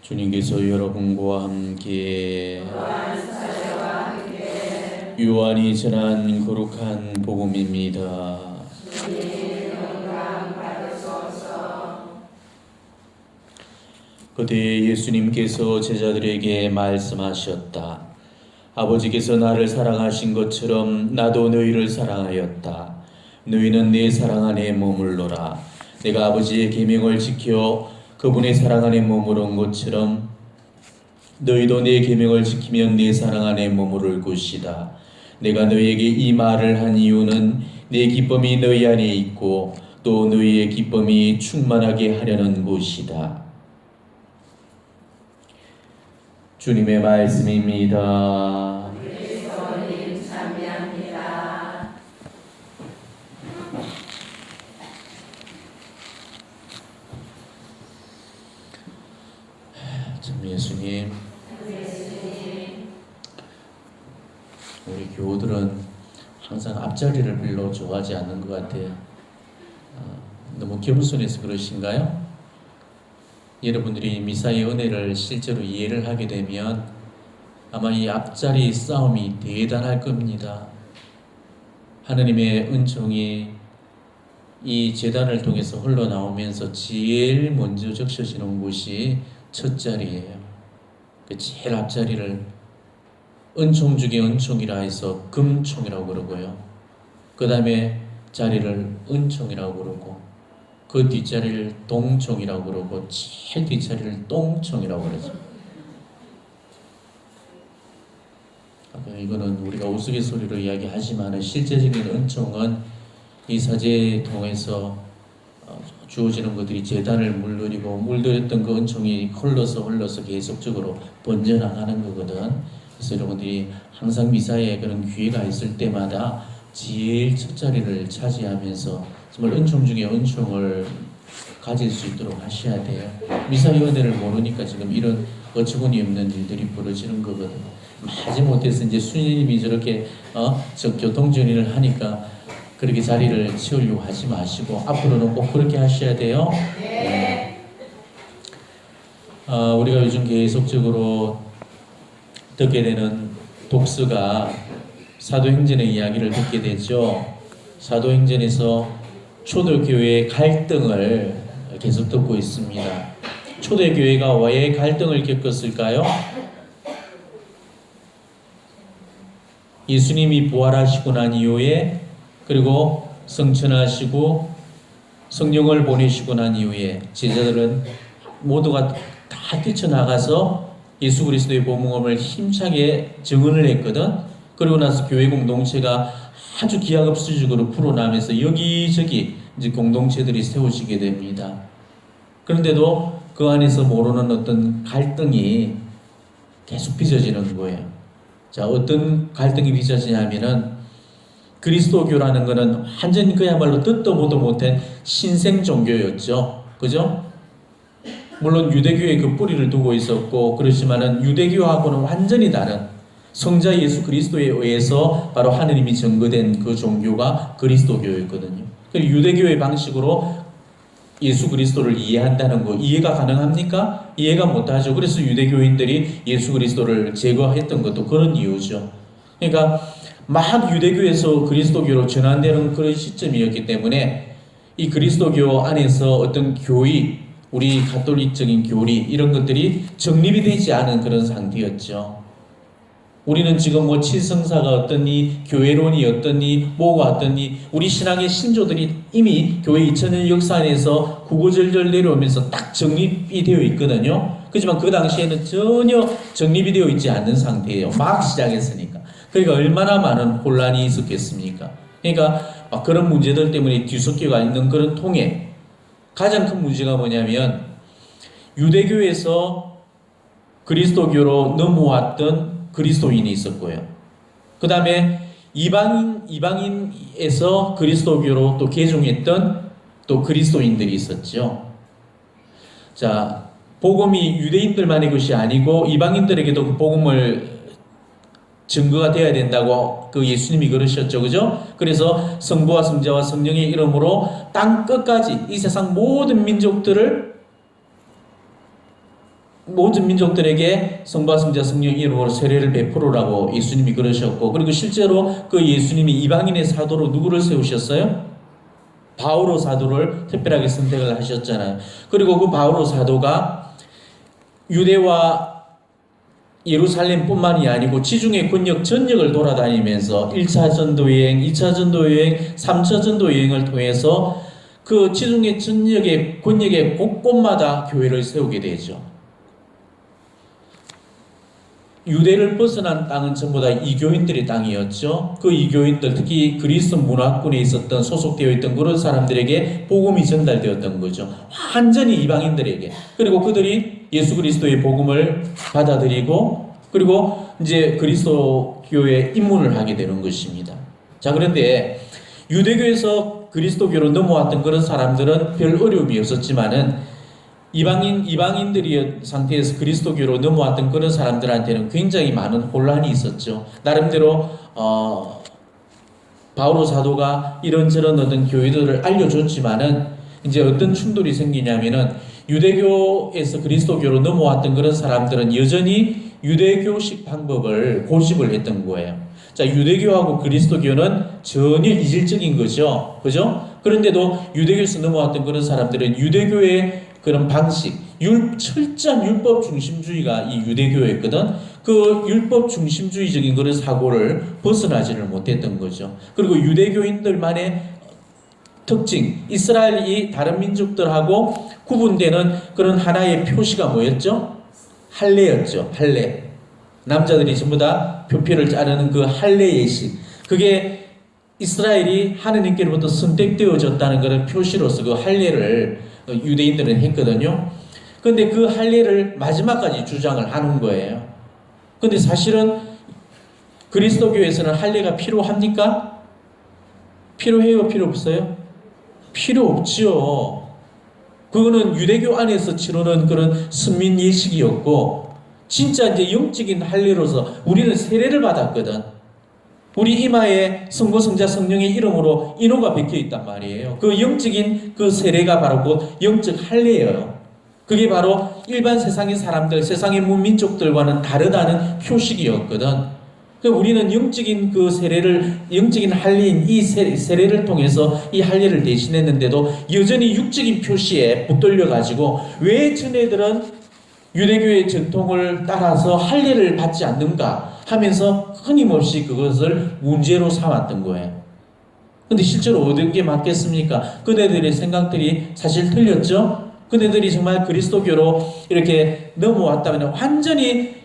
주님께서 여러분과 함께 요한이 전한 거룩한 복음입니다. 그때 예수님께서 제자들에게 말씀하셨다. 아버지께서 나를 사랑하신 것처럼 나도 너희를 사랑하였다. 너희는 내 사랑 안에 머물러라. 내가 아버지의 계명을 지켜 그분의 사랑 안에 머무른 것처럼 너희도 내 계명을 지키면 내 사랑 안에 머무를 것이다. 내가 너희에게 이 말을 한 이유는 내 기쁨이 너희 안에 있고 또 너희의 기쁨이 충만하게 하려는 것이다. 주님의 말씀입니다. 그리스도님 참여합니다. 참 예수님, 우리 교우들은 항상 앞자리를 별로 좋아하지 않는 것 같아요. 너무 겸손해서 그러신가요? 여러분들이 미사의 은혜를 실제로 이해를 하게 되면 아마 이 앞자리 싸움이 대단할 겁니다. 하느님의 은총이 이 제단을 통해서 흘러나오면서 제일 먼저 적셔지는 곳이 첫 자리예요. 그 제일 앞자리를 은총 중에 은총이라 해서 금총이라고 그러고요. 그 다음에 자리를 은총이라고 그러고 그 뒷자리를 동총이라고 그러고 제일 뒷자리를 똥총이라고 그러죠. 이거는 우리가 우스갯소리로 이야기하지만 실제적인 은총은 이 사제에 통해서 주어지는 것들이 제단을 물들이고 물들였던 그 은총이 흘러서 계속적으로 번져나가는 거거든. 그래서 여러분들이 항상 미사에 그런 기회가 있을 때마다 제일 첫 자리를 차지하면서 정말 은총 중에 은총을 가질 수 있도록 하셔야 돼요. 미사의 은혜를 모르니까 지금 이런 어처구니 없는 일들이 벌어지는 거거든. 하지 못해서 이제 수녀님이 저렇게 저 교통정리를 하니까 그렇게 자리를 채우려고 하지 마시고 앞으로는 꼭 그렇게 하셔야 돼요. 네. 우리가 요즘 계속적으로 듣게 되는 독서가 사도행전의 이야기를 듣게 되죠. 사도행전에서 초대교회의 갈등을 계속 듣고 있습니다. 초대교회가 왜 갈등을 겪었을까요? 예수님이 부활하시고 난 이후에 그리고 성천하시고 성령을 보내시고 난 이후에 제자들은 모두가 다 뛰쳐나가서 예수 그리스도의 복음을 힘차게 증언을 했거든. 그리고 나서 교회 공동체가 아주 기하급수적으로 풀어나면서 여기저기 이제 공동체들이 세워지게 됩니다. 그런데도 그 안에서 모르는 어떤 갈등이 계속 빚어지는 거예요. 자, 어떤 갈등이 빚어지냐면은 그리스도교라는 것은 완전히 그야말로 듣도 보도 못한 신생 종교였죠. 그죠? 물론 유대교의 그 뿌리를 두고 있었고 그렇지만은 유대교하고는 완전히 다른 성자 예수 그리스도에 의해서 바로 하느님이 증거된 그 종교가 그리스도교였거든요. 유대교의 방식으로 예수 그리스도를 이해한다는 거 이해가 가능합니까? 이해가 못하죠. 그래서 유대교인들이 예수 그리스도를 제거했던 것도 그런 이유죠. 그러니까 막 유대교에서 그리스도교로 전환되는 그런 시점이었기 때문에 이 그리스도교 안에서 어떤 교의, 우리 가톨릭적인 교리 이런 것들이 정립이 되지 않은 그런 상태였죠. 우리는 지금 뭐 칠성사가 어떠니, 교회론이 어떠니, 뭐가 어떠니, 우리 신앙의 신조들이 이미 교회 2000년 역사 안에서 구구절절 내려오면서 딱 정립이 되어 있거든요. 그렇지만 그 당시에는 전혀 정립이 되어 있지 않는 상태예요. 막 시작했으니까. 그러니까 얼마나 많은 혼란이 있었겠습니까? 그러니까 그런 문제들 때문에 뒤섞여가 있는 그런 통해. 가장 큰 문제가 뭐냐면 유대교에서 그리스도교로 넘어왔던 그리스도인이 있었고요. 그 다음에 이방인에서 그리스도교로 또 개종했던 또 그리스도인들이 있었죠. 자, 복음이 유대인들만의 것이 아니고 이방인들에게도 그 복음을 증거가 되어야 된다고 그 예수님이 그러셨죠. 그죠? 그래서 성부와 성자와 성령의 이름으로 땅 끝까지 이 세상 모든 민족들을 모든 민족들에게 성부와 성자 성령 이름으로 세례를 베풀으라고 예수님이 그러셨고, 그리고 실제로 그 예수님이 이방인의 사도로 누구를 세우셨어요? 바오로 사도를 특별하게 선택을 하셨잖아요. 그리고 그 바오로 사도가 유대와 예루살렘뿐만이 아니고 지중해 권역 전역을 돌아다니면서 1차 전도여행, 2차 전도여행, 3차 전도여행을 통해서 그 지중해 전역의 권역의 곳곳마다 교회를 세우게 되죠. 유대를 벗어난 땅은 전부 다 이교인들의 땅이었죠. 그 이교인들, 특히 그리스 문화권에 있었던 소속되어 있던 그런 사람들에게 복음이 전달되었던 거죠. 완전히 이방인들에게. 그리고 그들이 예수 그리스도의 복음을 받아들이고, 그리고 이제 그리스도교에 입문을 하게 되는 것입니다. 자, 그런데 유대교에서 그리스도교로 넘어왔던 그런 사람들은 별 어려움이 없었지만은 이방인들이 상태에서 그리스도교로 넘어왔던 그런 사람들한테는 굉장히 많은 혼란이 있었죠. 나름대로 바오로 사도가 이런저런 어떤 교회들을 알려줬지만은 이제 어떤 충돌이 생기냐면은 유대교에서 그리스도교로 넘어왔던 그런 사람들은 여전히 유대교식 방법을 고집을 했던 거예요. 자, 유대교하고 그리스도교는 전혀 이질적인 거죠. 그죠? 그런데도 유대교에서 넘어왔던 그런 사람들은 유대교의 그런 방식, 철저한 율법 중심주의가 이 유대교였거든. 그 율법 중심주의적인 그런 사고를 벗어나지를 못했던 거죠. 그리고 유대교인들만의 특징, 이스라엘이 다른 민족들하고 구분되는 그런 하나의 표시가 뭐였죠? 할례였죠. 할례. 남자들이 전부 다 표피를 자르는 그 할례 예식. 그게 이스라엘이 하느님께로부터 선택되어졌다는 그런 표시로서 그 할례를 유대인들은 했거든요. 근데 그 할례를 마지막까지 주장을 하는 거예요. 근데 사실은 그리스도교에서는 할례가 필요합니까? 필요해요? 필요 없어요? 필요 없지요. 그거는 유대교 안에서 치르는 그런 선민 예식이었고, 진짜 이제 영적인 할례로서 우리는 세례를 받았거든. 우리 이마에 성부, 성자, 성령의 이름으로 인호가 박혀 있단 말이에요. 그 영적인 그 세례가 바로 곧 영적 할례예요. 그게 바로 일반 세상의 사람들, 세상의 문민족들과는 다르다는 표식이었거든. 우리는 영적인 그 세례를, 영적인 할례인 이 세례를 통해서 이 할례를 대신했는데도 여전히 육적인 표시에 붙들려가지고 왜 전애들은 유대교의 전통을 따라서 할례를 받지 않는가 하면서 끊임없이 그것을 문제로 삼았던 거예요. 근데 실제로 어떤 게 맞겠습니까? 그네들의 생각들이 사실 틀렸죠? 그네들이 정말 그리스도교로 이렇게 넘어왔다면 완전히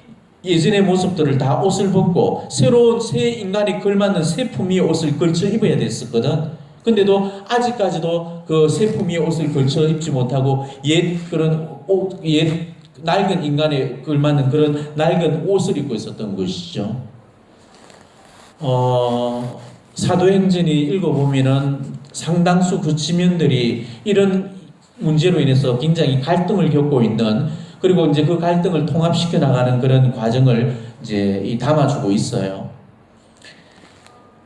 예전의 모습들을 다 옷을 벗고 새로운 새 인간이 걸맞는 새 품위의 옷을 걸쳐 입어야 됐었거든. 근데도 아직까지도 그 새 품위의 옷을 걸쳐 입지 못하고 옛 낡은 인간에 걸맞는 그런 낡은 옷을 입고 있었던 것이죠. 사도행전이 읽어보면은 상당수 그 지면들이 이런 문제로 인해서 굉장히 갈등을 겪고 있는, 그리고 이제 그 갈등을 통합시켜 나가는 그런 과정을 이제 담아주고 있어요.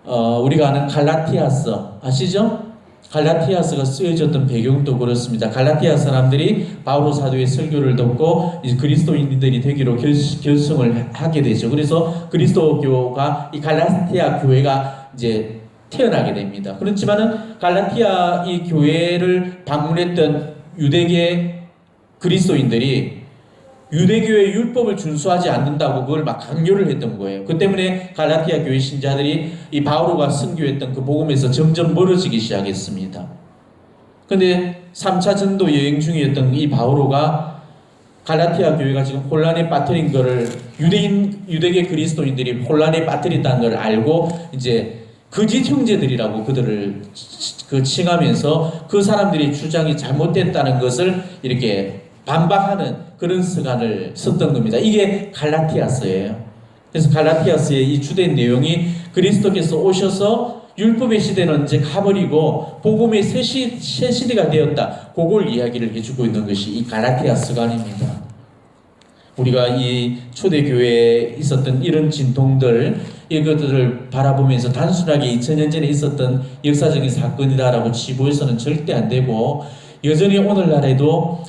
우리가 아는 갈라티아서 아시죠? 갈라티아서가 쓰여졌던 배경도 그렇습니다. 갈라티아 사람들이 바오로 사도의 설교를 듣고 이제 그리스도인들이 되기로 결성을 하게 되죠. 그래서 그리스도교가 이 갈라티아 교회가 이제 태어나게 됩니다. 그렇지만은 갈라티아 이 교회를 방문했던 유대계 그리스도인들이 유대교의 율법을 준수하지 않는다고 그걸 막 강요를 했던 거예요. 그 때문에 갈라티아 교회 신자들이 이 바오로가 선교했던 그 복음에서 점점 멀어지기 시작했습니다. 근데 3차 전도 여행 중이었던 이 바오로가 갈라티아 교회가 지금 혼란에 빠뜨린 거를 유대계 그리스도인들이 혼란에 빠뜨렸다는 걸 알고 이제 거짓 형제들이라고 그들을 칭하면서 그 사람들이 주장이 잘못됐다는 것을 이렇게 반박하는 그런 서간을 썼던 겁니다. 이게 갈라티아서예요. 그래서 갈라티아서의 이 주된 내용이 그리스도께서 오셔서 율법의 시대는 이제 가버리고 복음의 새 시대가 되었다. 그걸 이야기를 해주고 있는 것이 이 갈라티아 서간입니다. 우리가 이 초대교회에 있었던 이런 진통들, 이것들을 바라보면서 단순하게 2000년 전에 있었던 역사적인 사건이다라고 치부해서는 절대 안 되고, 여전히 오늘날에도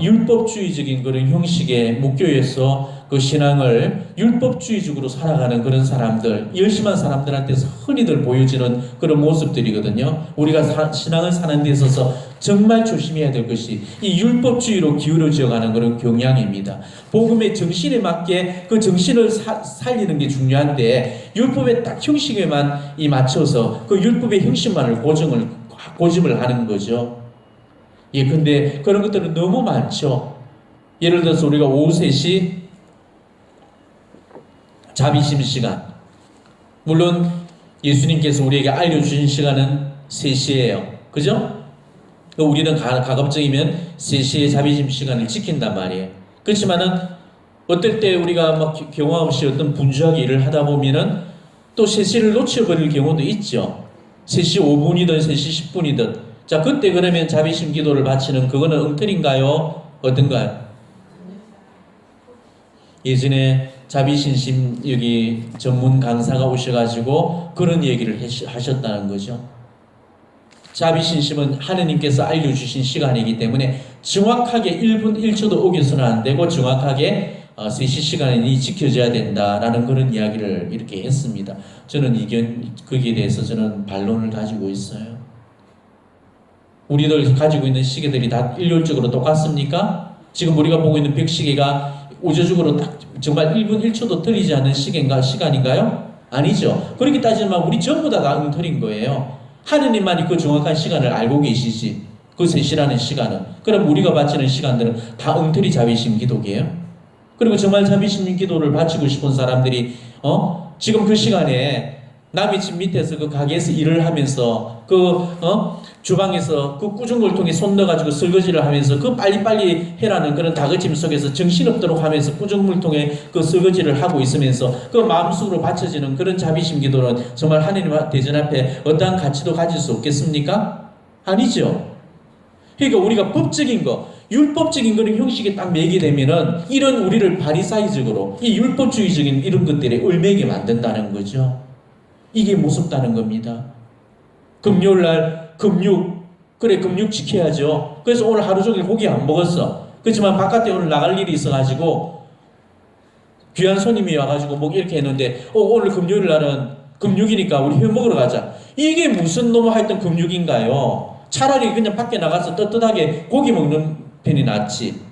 율법주의적인 그런 형식의 목교에서 그 신앙을 율법주의적으로 살아가는 그런 사람들, 열심한 사람들한테서 흔히들 보여지는 그런 모습들이거든요. 우리가 신앙을 사는 데 있어서 정말 조심해야 될 것이 이 율법주의로 기울어져가는 그런 경향입니다. 복음의 정신에 맞게 그 정신을 살리는 게 중요한데 율법의 딱 형식에만 맞춰서 그 율법의 형식만을 고집을 하는 거죠. 예, 근데 그런 것들은 너무 많죠. 예를 들어서 우리가 오후 3시 자비심 시간. 물론 예수님께서 우리에게 알려주신 시간은 3시예요. 그죠? 우리는 가급적이면 3시에 자비심 시간을 지킨단 말이에요. 그렇지만은 어떨 때 우리가 막 경험 없이 어떤 분주하게 일을 하다 보면은 또 3시를 놓쳐버릴 경우도 있죠. 3시 5분이든 3시 10분이든 자, 그때 그러면 자비심 기도를 바치는 그거는 엉터리인가요? 어떤가요? 예전에 자비신심 여기 전문 강사가 오셔가지고 그런 얘기를 하셨다는 거죠. 자비신심은 하느님께서 알려주신 시간이기 때문에 정확하게 1분 1초도 어겨서는 안 되고 정확하게 3시 시간이 지켜져야 된다라는 그런 이야기를 이렇게 했습니다. 저는 거기에 대해서 저는 반론을 가지고 있어요. 우리들 가지고 있는 시계들이 다 일률적으로 똑같습니까? 지금 우리가 보고 있는 벽시계가 우주적으로 딱 정말 1분 1초도 틀리지 않는 시간인가요? 아니죠. 그렇게 따지면 우리 전부 다 엉터리인 거예요. 하느님만이 그 정확한 시간을 알고 계시지. 그 3시라는 시간은. 그럼 우리가 바치는 시간들은 다 엉터리 자비심 기도게요. 그리고 정말 자비심 기도를 바치고 싶은 사람들이 지금 그 시간에 남의 집 밑에서 그 가게에서 일을 하면서 주방에서 그 꾸중물통에 손 넣어가지고 설거지를 하면서 그 빨리빨리 해라는 그런 다그침 속에서 정신없도록 하면서 꾸중물통에 그 설거지를 하고 있으면서 그 마음속으로 바쳐지는 그런 자비심 기도는 정말 하나님 대전 앞에 어떠한 가치도 가질 수 없겠습니까? 아니죠. 그러니까 우리가 법적인 거, 율법적인 그런 형식에 딱 매게 되면은 이런 우리를 바리사이적으로 이 율법주의적인 이런 것들에 얽매게 만든다는 거죠. 이게 무섭다는 겁니다. 금요일날 금육 지켜야죠. 그래서 오늘 하루 종일 고기 안 먹었어. 그렇지만 바깥에 오늘 나갈 일이 있어가지고 귀한 손님이 와가지고 뭐 이렇게 했는데 오늘 금요일날은 금육이니까 우리 회 먹으러 가자. 이게 무슨 놈의 하여튼 금육인가요? 차라리 그냥 밖에 나가서 떳떳하게 고기 먹는 편이 낫지.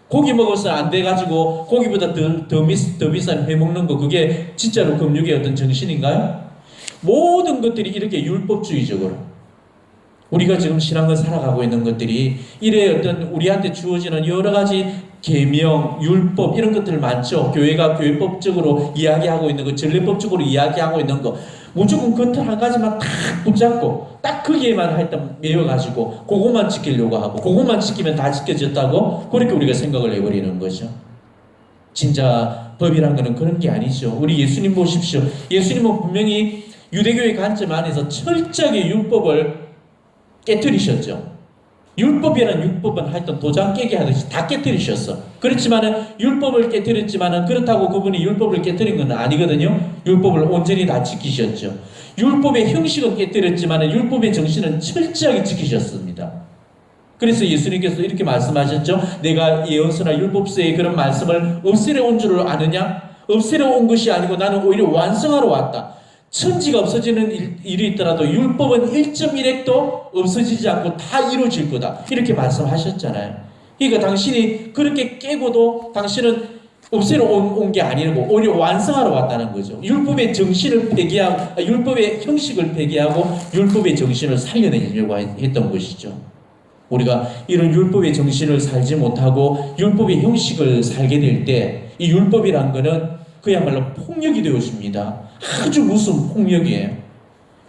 고기 먹어서 안 돼가지고 고기보다 더 비싼 회 먹는 거 그게 진짜로 금육의 어떤 정신인가요? 모든 것들이 이렇게 율법주의적으로 우리가 지금 신앙을 살아가고 있는 것들이 이래 어떤 우리한테 주어지는 여러 가지 계명, 율법 이런 것들 많죠. 교회가 교회법적으로 이야기하고 있는 거, 전례법적으로 이야기하고 있는 거 무조건 겉을 한 가지만 딱 붙잡고 딱 거기에만 하여튼 매여가지고 그것만 지키려고 하고 그것만 지키면 다 지켜졌다고 그렇게 우리가 생각을 해버리는 거죠. 진짜 법이란 거는 그런 게 아니죠. 우리 예수님 보십시오. 예수님은 분명히 유대교의 관점 안에서 철저하게 율법을 깨뜨리셨죠. 율법이라는 율법은 하여튼 도장 깨게 하듯이 다 깨뜨리셨어. 그렇지만은 율법을 깨뜨렸지만은 그렇다고 그분이 율법을 깨뜨린 건 아니거든요. 율법을 온전히 다 지키셨죠. 율법의 형식은 깨뜨렸지만은 율법의 정신은 철저하게 지키셨습니다. 그래서 예수님께서 이렇게 말씀하셨죠. 내가 예언서나 율법서의 그런 말씀을 없애려 온 줄을 아느냐? 없애려 온 것이 아니고 나는 오히려 완성하러 왔다. 천지가 없어지는 일이 있더라도 율법은 1.1핵도 없어지지 않고 다 이루어질 거다. 이렇게 말씀하셨잖아요. 그러니까 당신이 그렇게 깨고도 당신은 없애러 온 게 아니고 오히려 완성하러 왔다는 거죠. 율법의 정신을 폐기하고 율법의 형식을 폐기하고 율법의 정신을 살려내려고 했던 것이죠. 우리가 이런 율법의 정신을 살지 못하고 율법의 형식을 살게 될 때 이 율법이란 거는 그야말로 폭력이 되었습니다. 아주 무슨 폭력이에요.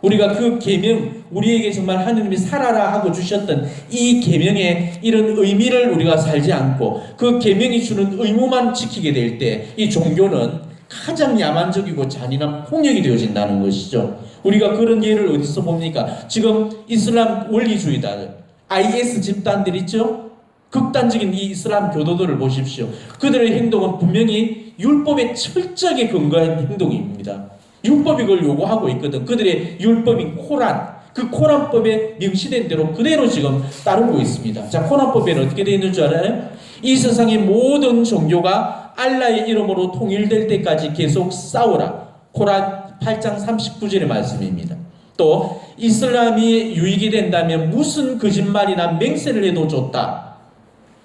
우리가 그 계명, 우리에게 정말 하느님이 살아라 하고 주셨던 이 계명의 이런 의미를 우리가 살지 않고 그 계명이 주는 의무만 지키게 될 때 이 종교는 가장 야만적이고 잔인한 폭력이 되어진다는 것이죠. 우리가 그런 예를 어디서 봅니까? 지금 이슬람 원리주의자들, IS 집단들 있죠? 극단적인 이 이슬람 교도들을 보십시오. 그들의 행동은 분명히 율법에 철저하게 근거한 행동입니다. 율법이 그걸 요구하고 있거든. 그들의 율법인 코란, 그 코란법에 명시된 대로 그대로 지금 따르고 있습니다. 자, 코란법에는 어떻게 되어 있는 줄 알아요? 이 세상의 모든 종교가 알라의 이름으로 통일될 때까지 계속 싸우라. 코란 8장 39절의 말씀입니다. 또 이슬람이 유익이 된다면 무슨 거짓말이나 맹세를 해도 좋다.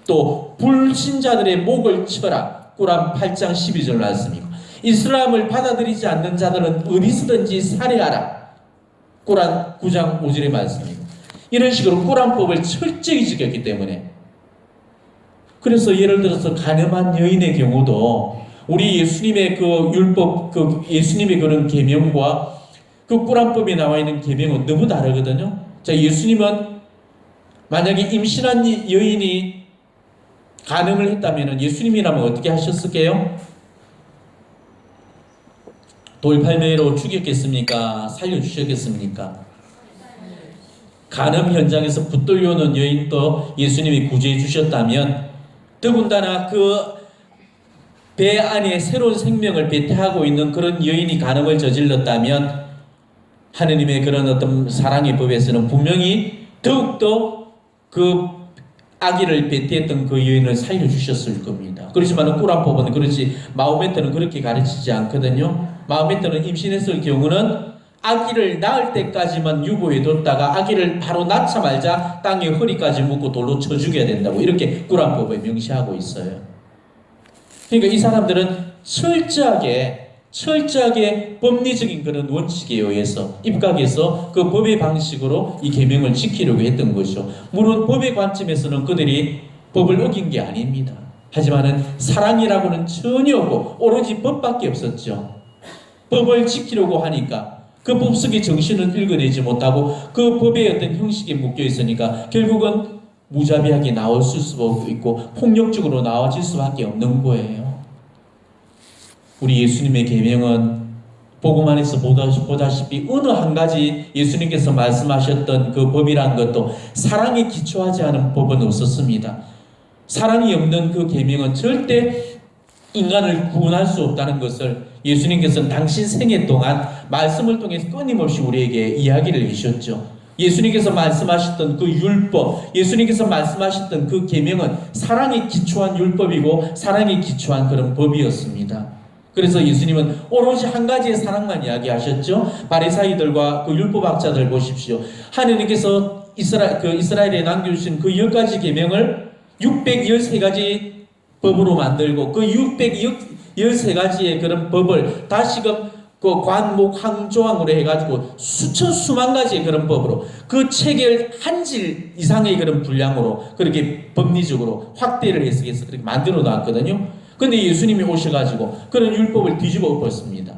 또 불신자들의 목을 쳐라. 코란 8장 12절 말씀이고, 이슬람을 받아들이지 않는 자들은 어디서든지 살해하라. 코란 9장 5절의 말씀이고, 이런 식으로 코란법을 철저히 지켰기 때문에, 그래서 예를 들어서 가늠한 여인의 경우도 우리 예수님의 그 율법, 그 예수님의 그런 계명과 그 코란법에 나와 있는 계명은 너무 다르거든요. 자, 예수님은 만약에 임신한 여인이 간음을 했다면 예수님이라면 어떻게 하셨을까요? 돌팔매로 죽였겠습니까? 살려주셨겠습니까? 간음 현장에서 붙들려오는 여인도 예수님이 구제해 주셨다면, 더군다나 그 배 안에 새로운 생명을 배태하고 있는 그런 여인이 간음을 저질렀다면 하느님의 그런 어떤 사랑의 법에서는 분명히 더욱더 그 아기를 배태했던 그 여인을 살려주셨을 겁니다. 그렇지만 꾸란법은 그렇지, 마호메트는 그렇게 가르치지 않거든요. 마호메트는 임신했을 경우는 아기를 낳을 때까지만 유보해뒀다가 아기를 바로 낳자마자 땅에 허리까지 묶고 돌로 쳐 죽여야 된다고 이렇게 꾸란법에 명시하고 있어요. 그러니까 이 사람들은 철저하게 법리적인 그런 원칙에 의해서 입각해서 그 법의 방식으로 이 계명을 지키려고 했던 것이죠. 물론 법의 관점에서는 그들이 법을 어긴 게 아닙니다. 하지만은 사랑이라고는 전혀 없고 오로지 법밖에 없었죠. 법을 지키려고 하니까 그 법 속의 정신을 읽어내지 못하고 그 법의 어떤 형식에 묶여 있으니까 결국은 무자비하게 나올 수도 있고 폭력적으로 나와질 수밖에 없는 거예요. 우리 예수님의 계명은 복음 안에서 보다시피 어느 한 가지 예수님께서 말씀하셨던 그 법이란 것도 사랑에 기초하지 않은 법은 없었습니다. 사랑이 없는 그 계명은 절대 인간을 구원할 수 없다는 것을 예수님께서는 당신 생애 동안 말씀을 통해서 끊임없이 우리에게 이야기를 해주셨죠. 예수님께서 말씀하셨던 그 율법, 예수님께서 말씀하셨던 그 계명은 사랑에 기초한 율법이고 사랑에 기초한 그런 법이었습니다. 그래서 예수님은 오로지 한 가지의 사랑만 이야기하셨죠. 바리사이들과 그 율법학자들 보십시오. 하느님께서 이스라엘에 남겨주신 그 10가지 계명을 613가지 법으로 만들고 그 613가지의 그런 법을 다시금 그 관목 항조항으로 해가지고 수만 가지의 그런 법으로 그 책을 한 질 이상의 그런 분량으로 그렇게 법리적으로 확대를 해서 그렇게 만들어 놨거든요. 근데 예수님이 오셔가지고 그런 율법을 뒤집어 엎었습니다.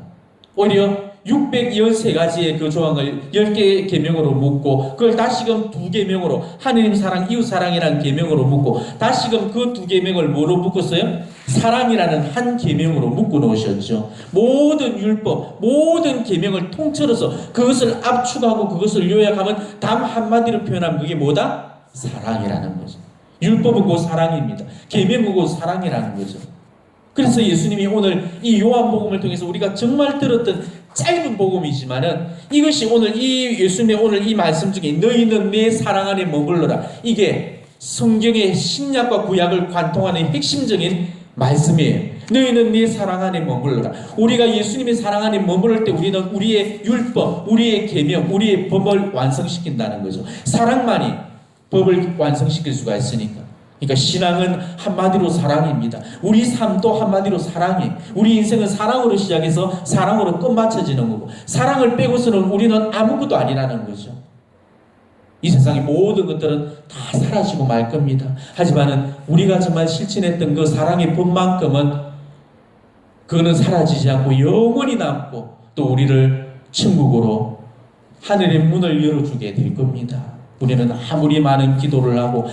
오히려 613가지의 그 조항을 10개 계명으로 묶고 그걸 다시금 2계명으로 하느님 사랑, 이웃 사랑이라는 계명으로 묶고 다시금 그 2계명을 뭐로 묶었어요? 사랑이라는 한 계명으로 묶어 놓으셨죠. 모든 율법, 모든 계명을 통틀어서 그것을 압축하고 그것을 요약하면 단 한마디로 표현하면 그게 뭐다? 사랑이라는 거죠. 율법은 곧 사랑입니다. 계명은 곧 사랑이라는 거죠. 그래서 예수님이 오늘 이 요한복음을 통해서 우리가 정말 들었던 짧은 복음이지만은 이것이 오늘 이 예수님의 오늘 이 말씀 중에 너희는 내 사랑 안에 머물러라. 이게 성경의 신약과 구약을 관통하는 핵심적인 말씀이에요. 너희는 네 사랑 안에 머물러라. 우리가 예수님의 사랑 안에 머무를 때 우리는 우리의 율법, 우리의 계명, 우리의 법을 완성시킨다는 거죠. 사랑만이 법을 완성시킬 수가 있으니까. 그러니까 신앙은 한마디로 사랑입니다. 우리 삶도 한마디로 사랑이에요. 우리 인생은 사랑으로 시작해서 사랑으로 끝마쳐지는 거고 사랑을 빼고서는 우리는 아무것도 아니라는 거죠. 이 세상의 모든 것들은 다 사라지고 말 겁니다. 하지만은 우리가 정말 실천했던 그 사랑의 법만큼은 그거는 사라지지 않고 영원히 남고 또 우리를 천국으로 하늘의 문을 열어주게 될 겁니다. 우리는 아무리 많은 기도를 하고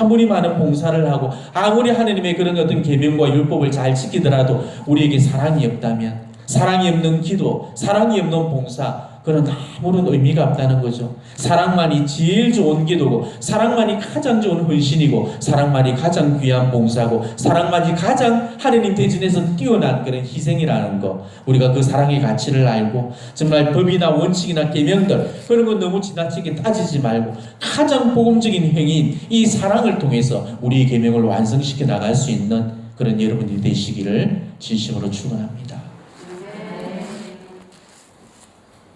아무리 많은 봉사를 하고 아무리 하느님의 그런 어떤 계명과 율법을 잘 지키더라도 우리에게 사랑이 없다면 사랑이 없는 기도, 사랑이 없는 봉사, 그런 아무런 의미가 없다는 거죠. 사랑만이 제일 좋은 기도고, 사랑만이 가장 좋은 헌신이고, 사랑만이 가장 귀한 봉사고, 사랑만이 가장 하느님 대전에서 뛰어난 그런 희생이라는 거, 우리가 그 사랑의 가치를 알고 정말 법이나 원칙이나 계명들 그런 거 너무 지나치게 따지지 말고 가장 복음적인 행위인 이 사랑을 통해서 우리 계명을 완성시켜 나갈 수 있는 그런 여러분이 되시기를 진심으로 축원합니다.